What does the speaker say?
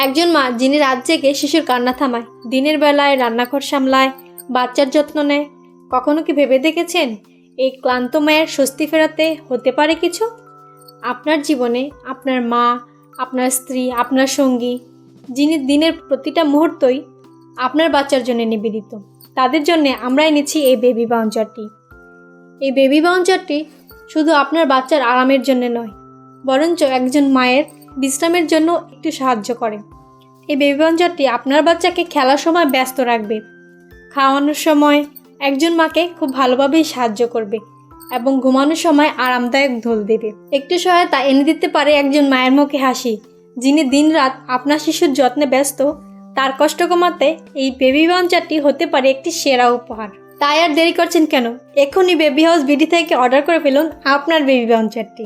একজন মা যিনি রাত জেগে শিশুর কান্না থামায়, দিনের বেলায় রান্নাঘর সামলায়, বাচ্চার যত্ন নেয়, কখনো কি ভেবে দেখেছেন এই ক্লান্ত মায়ের স্বস্তি ফেরাতে হতে পারে কিছু? আপনার জীবনে আপনার মা, আপনার স্ত্রী, আপনার সঙ্গী, যিনি দিনের প্রতিটা মুহূর্তই আপনার বাচ্চার জন্য নিবেদিত, তাদের জন্য আমরা এনেছি এই বেবি বাউন্সারটি। এই বেবি বাউন্সারটি শুধু আপনার বাচ্চার আরামের জন্য নয়, বরঞ্চ একজন মায়ের বিশ্রামের জন্য একটু সাহায্য করে। এই বেবি বাউন্সারটি আপনার বাচ্চাকে খেলার সময় ব্যস্ত রাখবে, খাওয়ানোর সময় একজন মাকে খুব ভালোভাবেই সাহায্য করবে এবং ঘুমানোর সময় আরামদায়ক ঢোল দেবে। একটু সহায়তা এনে দিতে পারে একজন মায়ের মুখে হাসি, যিনি দিনরাত আপনার শিশুর যত্নে ব্যস্ত। তার কষ্ট কমাতে এই বেবি বাউন্সারটি হতে পারে একটি সেরা উপহার। তাই আর দেরি করছেন কেন? এখনই বেবি হাউস বিডি থেকে অর্ডার করে ফেলুন আপনার বেবি বাউন্সারটি।